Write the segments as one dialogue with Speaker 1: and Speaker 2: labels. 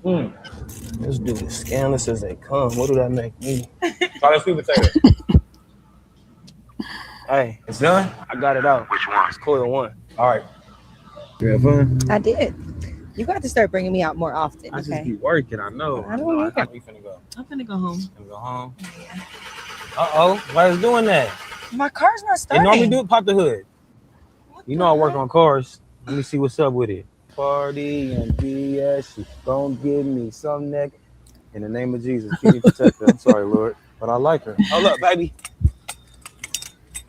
Speaker 1: Let's do this. Scandalous as they come. What do that make me? Try that sweet potato. Hey, it's done? I got it out. Which one? It's coil one. All right. You have fun?
Speaker 2: I did. You got to start bringing me out more often.
Speaker 1: I just
Speaker 2: Okay.
Speaker 1: be working. I know.
Speaker 2: I don't either.
Speaker 1: We finna go.
Speaker 2: I'm gonna go home.
Speaker 1: Finna go home. Uh-oh. Why is doing that?
Speaker 2: My car's not
Speaker 1: They
Speaker 2: starting.
Speaker 1: normally do it. Pop the hood. You know I work on cars. Let me see what's up with it. Party and BS. She gon' give me some neck. In the name of Jesus, keep me protected. I'm sorry, Lord, but I like her. Hold up, baby.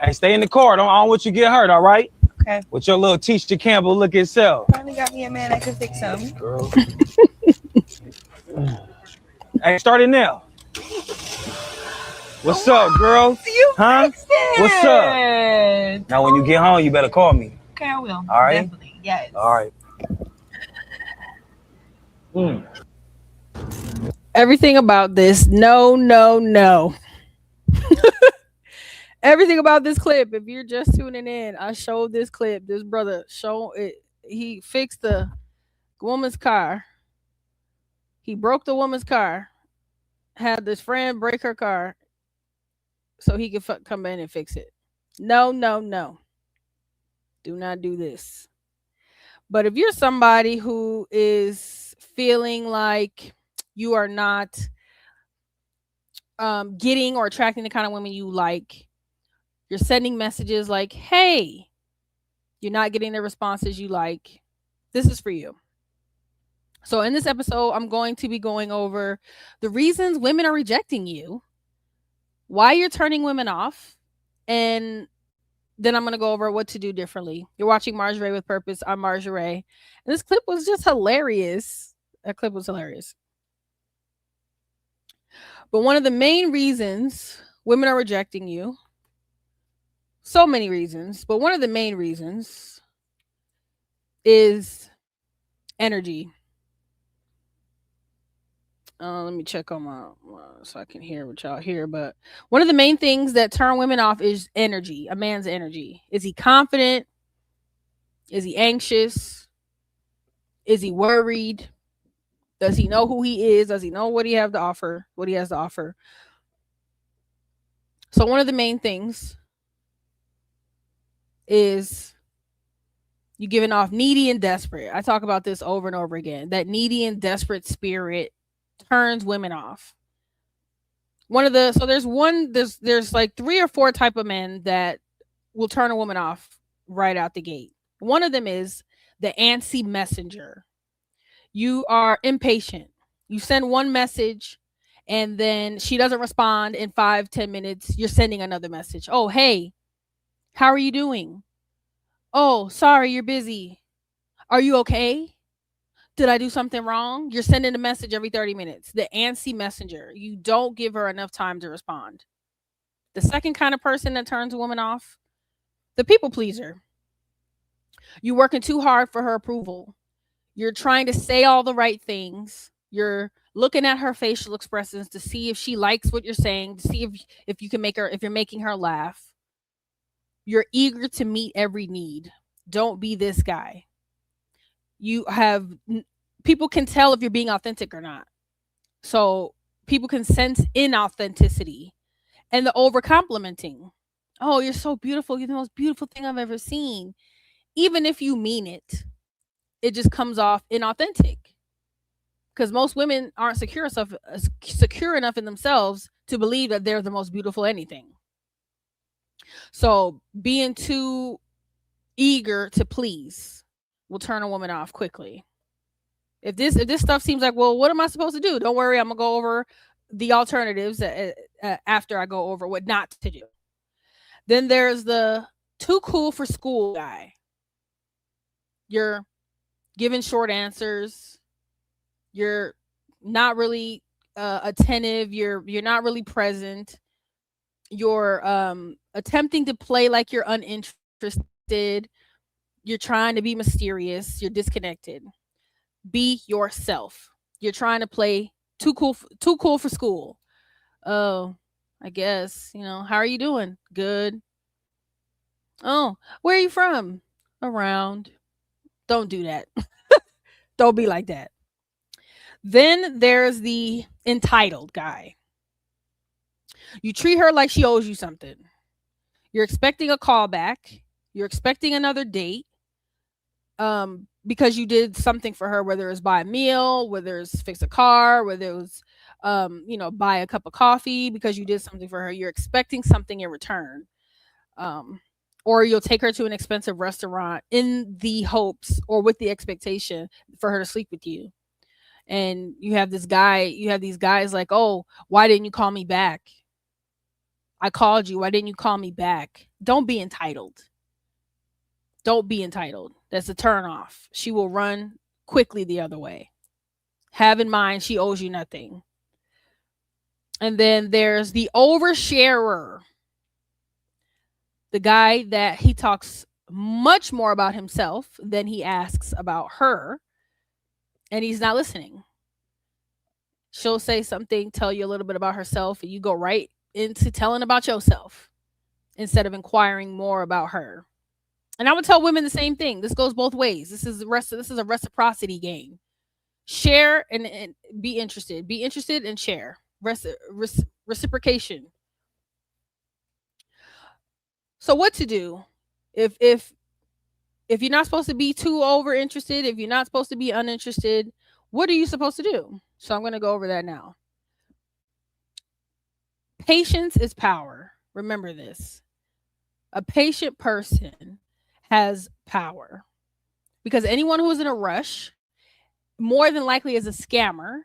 Speaker 1: Hey, stay in the car. I don't want you to get hurt, all right?
Speaker 2: Okay.
Speaker 1: With your little Tisha Campbell look itself.
Speaker 2: Finally got me a man that can fix them.
Speaker 1: Girl. Hey, start it now. What's up, girl?
Speaker 2: You
Speaker 1: huh?
Speaker 2: fixed it.
Speaker 1: What's up? Now, when you get home, you better call me.
Speaker 2: Okay, I will.
Speaker 1: All right?
Speaker 2: Definitely. Yes.
Speaker 1: All right.
Speaker 3: Everything about this, no. Everything about this clip, if you're just tuning in, I showed this clip. This brother he fixed the woman's car. He broke the woman's car, had this friend break her car so he could come in and fix it. No. Do not do this. But if you're somebody who is feeling like you are not getting or attracting the kind of women you like, you're sending messages like, hey, you're not getting the responses you like, this is for you. So in this episode, I'm going to be going over the reasons women are rejecting you, why you're turning women off, and then I'm going to go over what to do differently. You're watching Marjorie with Purpose. I'm Marjorie. And this clip was just hilarious. That clip was hilarious. But one of the main reasons women are rejecting you, so many reasons, but one of the main reasons is energy. Let me check on my so I can hear what y'all hear. But one of the main things that turn women off is energy. A man's energy. Is he confident? Is he anxious? Is he worried? Does he know who he is? Does he know what he has to offer? So one of the main things is you giving off needy and desperate. I talk about this over and over again. That needy and desperate spirit turns women off. There's like 3 or 4 type of men that will turn a woman off right out the gate. One of them is the antsy messenger. You are impatient. You send one message and then she doesn't respond in 5-10 minutes. You're sending another message. Oh, hey, how are you doing? Oh, sorry, you're busy. Are you okay? Did I do something wrong? You're sending a message every 30 minutes. The antsy messenger. You don't give her enough time to respond. The second kind of person that turns a woman off, the people pleaser. You're working too hard for her approval. You're trying to say all the right things. You're looking at her facial expressions to see if she likes what you're saying, to see if you can make her, if you're making her laugh. You're eager to meet every need. Don't be this guy. People can tell if you're being authentic or not. So people can sense inauthenticity and the over complimenting. Oh, you're so beautiful. You're the most beautiful thing I've ever seen. Even if you mean it, it just comes off inauthentic. Because most women aren't secure enough in themselves to believe that they're the most beautiful anything. So being too eager to please will turn a woman off quickly. If this stuff seems like, well, what am I supposed to do? Don't worry, I'm gonna go over the alternatives after I go over what not to do. Then there's the too cool for school guy. You're giving short answers. You're not really attentive. You're not really present. You're attempting to play like you're uninterested. You're trying to be mysterious. You're disconnected. Be yourself. You're trying to play too cool for school. Oh, I guess, how are you doing? Good. Oh, where are you from? Around. Don't do that. Don't be like that. Then there's the entitled guy. You treat her like she owes you something. You're expecting a callback. You're expecting another date. Because you did something for her, whether it's buy a meal, whether it's fix a car, whether it was, buy a cup of coffee because you did something for her. You're expecting something in return. Um, or you'll take her to an expensive restaurant in the hopes or with the expectation for her to sleep with you. And you have these guys like, oh, why didn't you call me back? I called you. Why didn't you call me back? Don't be entitled. Don't be entitled. That's a turn off. She will run quickly the other way. Have in mind she owes you nothing. And then there's the oversharer. The guy that he talks much more about himself than he asks about her, and he's not listening. She'll say something, tell you a little bit about herself, and you go right into telling about yourself instead of inquiring more about her. And I would tell women the same thing. This goes both ways. This is a reciprocity game. Share and be interested. Be interested and share. Reciprocation. So what to do if you're not supposed to be too over interested, if you're not supposed to be uninterested, what are you supposed to do? So I'm going to go over that now. Patience is power. Remember this. A patient person has power because anyone who is in a rush more than likely is a scammer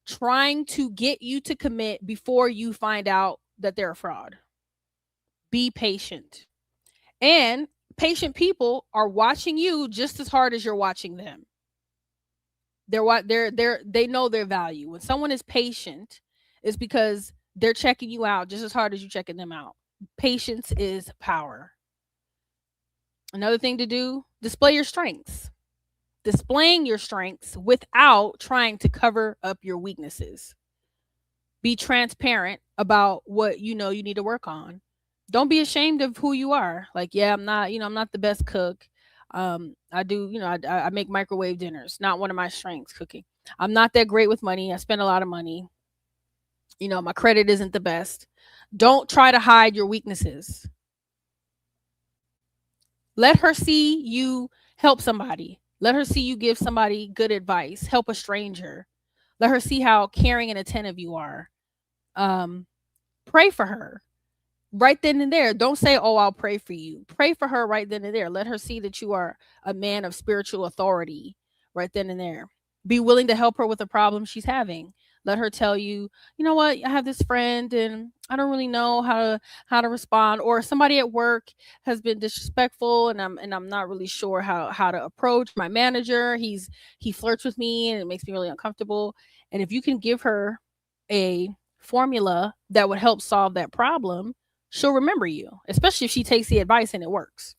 Speaker 3: trying to get you to commit before you find out that they're a fraud. Be patient. And patient people are watching you just as hard as you're watching them. They know their value. When someone is patient, it's because they're checking you out just as hard as you're checking them out. Patience is power. Another thing to do, display your strengths. Displaying your strengths without trying to cover up your weaknesses. Be transparent about what you know you need to work on. Don't be ashamed of who you are. Like, yeah, I'm not the best cook. I do, I make microwave dinners. Not one of my strengths, cooking. I'm not that great with money. I spend a lot of money. My credit isn't the best. Don't try to hide your weaknesses. Let her see you help somebody. Let her see you give somebody good advice. Help a stranger. Let her see how caring and attentive you are. Pray for her right then and there. Don't say, oh, I'll pray for you. Pray for her right then and there. Let her see that you are a man of spiritual authority right then and there. Be willing to help her with a problem she's having. Let her tell you, you know what, I have this friend and I don't really know how to respond, or somebody at work has been disrespectful and I'm not really sure how to approach my manager. He flirts with me and it makes me really uncomfortable. And if you can give her a formula that would help solve that problem, she'll remember you, especially if she takes the advice and it works.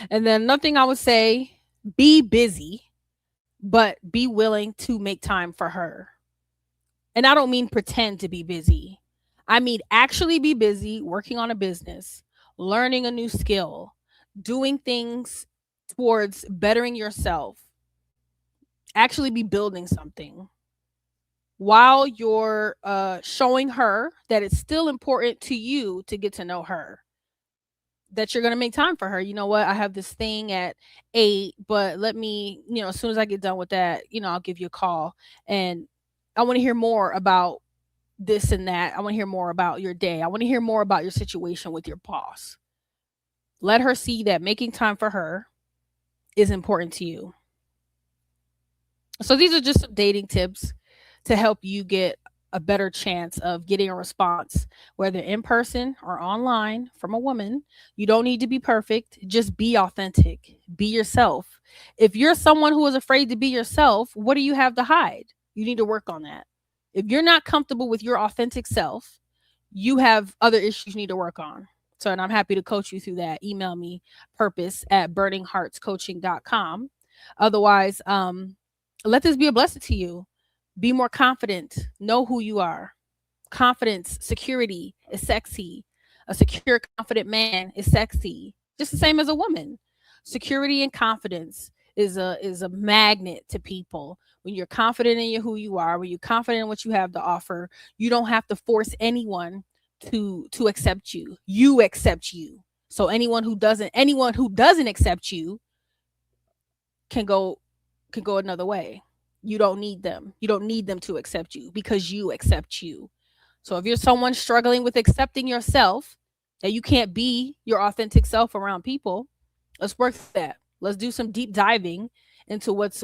Speaker 3: And then nothing I would say, be busy, but be willing to make time for her. And I don't mean pretend to be busy. I mean actually be busy working on a business, learning a new skill, doing things towards bettering yourself. Actually be building something while you're showing her that it's still important to you to get to know her, that you're going to make time for her. You know what? I have this thing at 8, but let me, as soon as I get done with that, I'll give you a call. And I want to hear more about this and that. I want to hear more about your day. I want to hear more about your situation with your boss. Let her see that making time for her is important to you. So these are just some dating tips to help you get a better chance of getting a response, whether in person or online, from a woman. You don't need to be perfect. Just be authentic. Be yourself. If you're someone who is afraid to be yourself, what do you have to hide? You need to work on that. If you're not comfortable with your authentic self, you have other issues you need to work on. So, and I'm happy to coach you through that. Email me purpose@burningheartscoaching.com. Otherwise, let this be a blessing to you. Be more confident. Know who you are. Confidence, security is sexy. A secure, confident man is sexy. Just the same as a woman. Security and confidence is a magnet to people. When you're confident in who you are, when you're confident in what you have to offer, you don't have to force anyone to accept you. You accept you. So anyone who doesn't accept you can go another way. You don't need them. You don't need them to accept you because you accept you. So if you're someone struggling with accepting yourself, that you can't be your authentic self around people, let's work that. Let's do some deep diving into what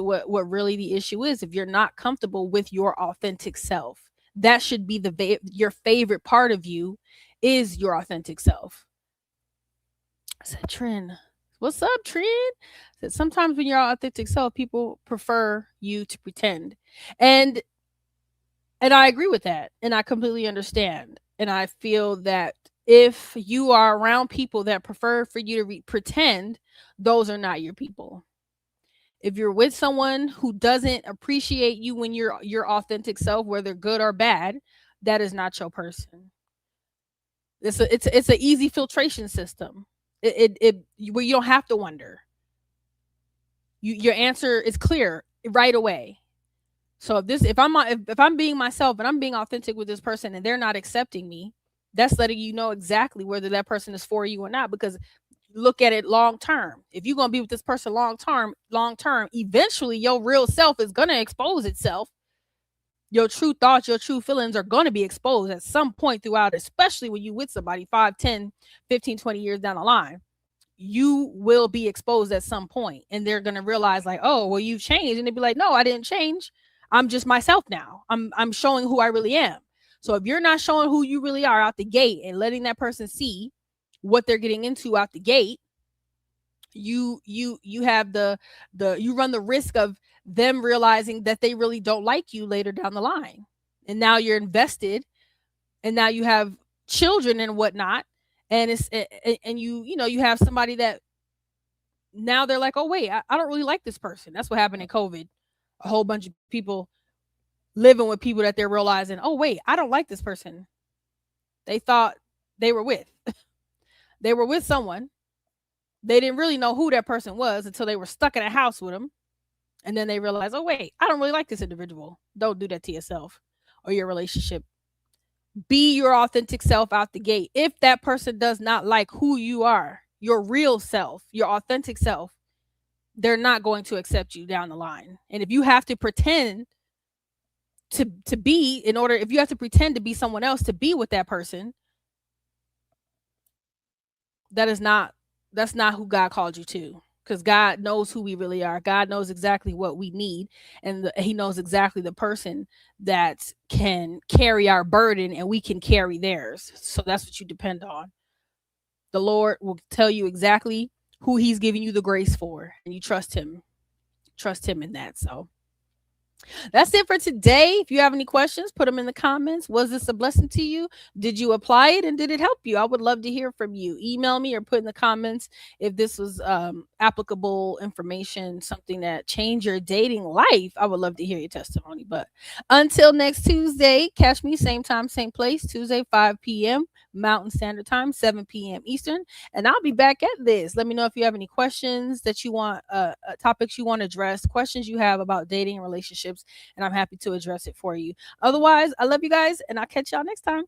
Speaker 3: really the issue is. If you're not comfortable with your authentic self, that should be your favorite part of you is your authentic self. I said, Trin, what's up, Trin? I said, sometimes when you're authentic self, people prefer you to pretend. And and I agree with that. And I completely understand. And I feel that if you are around people that prefer for you to pretend, those are not your people. If you're with someone who doesn't appreciate you when you're your authentic self, whether good or bad, that is not your person. It's an easy filtration system. Where you don't have to wonder. Your answer is clear right away. So if I'm being myself and I'm being authentic with this person and they're not accepting me, that's letting you know exactly whether that person is for you or not. Because look at it long term. If you're gonna be with this person long term, eventually your real self is gonna expose itself. Your true thoughts, your true feelings are gonna be exposed at some point throughout, especially when you with somebody 5, 10, 15, 20 years down the line. You will be exposed at some point and they're going to realize like, oh, well, you've changed. And they'd be like, no, I didn't change. I'm just myself now. I'm showing who I really am. So if you're not showing who you really are out the gate and letting that person see what they're getting into out the gate, you have you run the risk of them realizing that they really don't like you later down the line. And now you're invested and now you have children and whatnot. And and you have somebody that now they're like, oh wait, I don't really like this person. That's what happened in COVID. A whole bunch of people living with people that they're realizing, oh wait, I don't like this person. They thought they were with. They were with someone. They didn't really know who that person was until they were stuck in a house with them. And then they realized, oh wait, I don't really like this individual. Don't do that to yourself or your relationship. Be your authentic self out the gate. If that person does not like who you are, your real self, your authentic self, they're not going to accept you down the line. And if you have to pretend to be if you have to pretend to be someone else to be with that person, that's not who God called you to. Because God knows who we really are. God knows exactly what we need. And he knows exactly the person that can carry our burden and we can carry theirs. So that's what you depend on. The Lord will tell you exactly who he's giving you the grace for. And you trust him. Trust him in that. So that's it for today. If you have any questions, put them in the comments. Was this a blessing to you? Did you apply it and did it help you? I would love to hear from you. Email me or put in the comments if this was applicable information, something that changed your dating life. I would love to hear your testimony. But until next Tuesday, catch me same time, same place, Tuesday, 5 p.m. Mountain Standard Time, 7 p.m. Eastern. And I'll be back at this. Let me know if you have any questions that you want, topics you want to address, questions you have about dating and relationships, and I'm happy to address it for you. Otherwise, I love you guys, and I'll catch y'all next time.